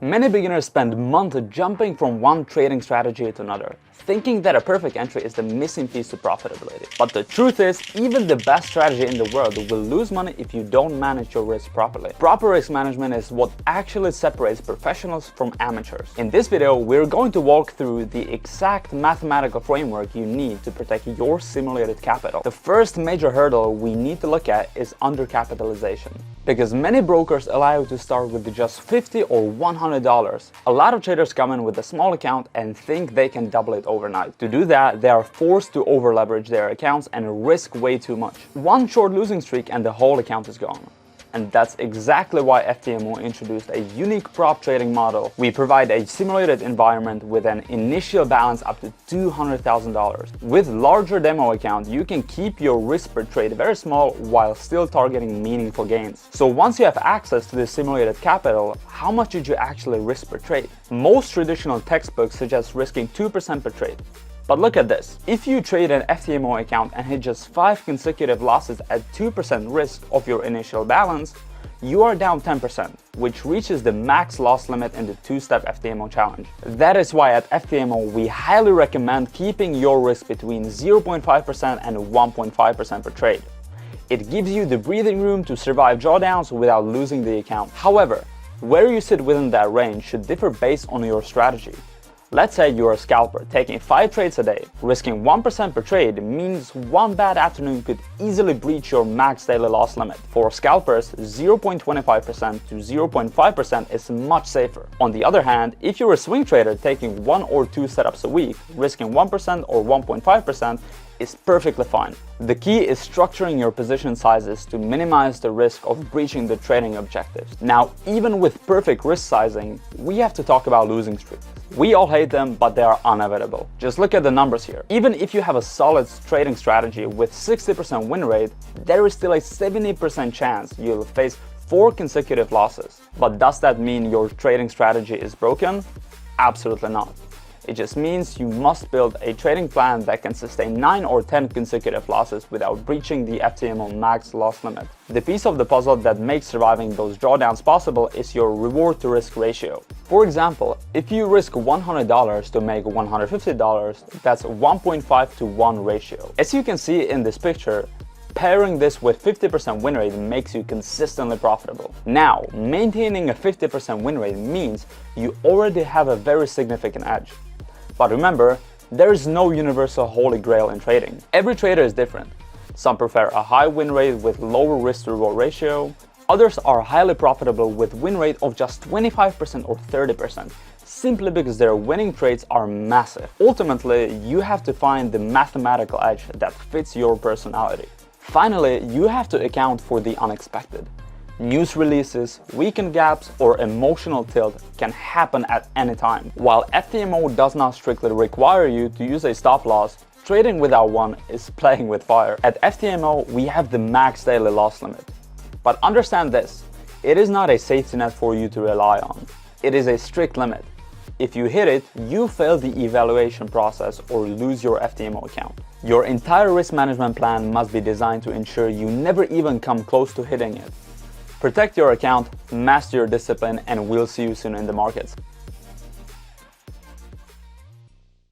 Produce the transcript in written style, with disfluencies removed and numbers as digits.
Many beginners spend months jumping from one trading strategy to another, thinking that a perfect entry is the missing piece to profitability. But the truth is, even the best strategy in the world will lose money if you don't manage your risk properly. Proper risk management is what actually separates professionals from amateurs. In this video, we're going to walk through the exact mathematical framework you need to protect your simulated capital. The first major hurdle we need to look at is undercapitalization. Because many brokers allow you to start with just $50 or $100. A lot of traders come in with a small account and think they can double it overnight. To do that, they are forced to over-leverage their accounts and risk way too much. One short losing streak and the whole account is gone. And that's exactly why FTMO introduced a unique prop trading model. We provide a simulated environment with an initial balance up to $200,000. With larger demo account, you can keep your risk per trade very small while still targeting meaningful gains. So once you have access to the simulated capital, how much did you actually risk per trade? Most traditional textbooks suggest risking 2% per trade. But look at this. If you trade an FTMO account and hit just 5 consecutive losses at 2% risk of your initial balance, you are down 10%, which reaches the max loss limit in the 2-step FTMO challenge. That is why at FTMO we highly recommend keeping your risk between 0.5% and 1.5% per trade. It gives you the breathing room to survive drawdowns without losing the account. However, where you sit within that range should differ based on your strategy. Let's say you're a scalper, taking 5 trades a day. Risking 1% per trade means one bad afternoon could easily breach your max daily loss limit. For scalpers, 0.25% to 0.5% is much safer. On the other hand, if you're a swing trader taking 1 or 2 setups a week, risking 1% or 1.5% is perfectly fine. The key is structuring your position sizes to minimize the risk of breaching the trading objectives. Now, even with perfect risk sizing, we have to talk about losing streaks. We all hate them, but they are unavoidable. Just look at the numbers here. Even if you have a solid trading strategy with 60% win rate, there is still a 70% chance you'll face 4 consecutive losses. But does that mean your trading strategy is broken? Absolutely not. It just means you must build a trading plan that can sustain 9 or 10 consecutive losses without breaching the FTMO max loss limit. The piece of the puzzle that makes surviving those drawdowns possible is your reward to risk ratio. For example, if you risk $100 to make $150, that's 1.5 to 1 ratio. As you can see in this picture, pairing this with 50% win rate makes you consistently profitable. Now, maintaining a 50% win rate means you already have a very significant edge. But remember, there is no universal holy grail in trading. Every trader is different. Some prefer a high win rate with lower risk to reward ratio. Others are highly profitable with win rate of just 25% or 30%, simply because their winning trades are massive. Ultimately, you have to find the mathematical edge that fits your personality. Finally, you have to account for the unexpected. News releases, weekend gaps, or emotional tilt can happen at any time. While FTMO does not strictly require you to use a stop loss, trading without one is playing with fire. At FTMO, we have the max daily loss limit. But understand this, it is not a safety net for you to rely on. It is a strict limit. If you hit it, you fail the evaluation process or lose your FTMO account. Your entire risk management plan must be designed to ensure you never even come close to hitting it. Protect your account, master your discipline, and we'll see you soon in the markets.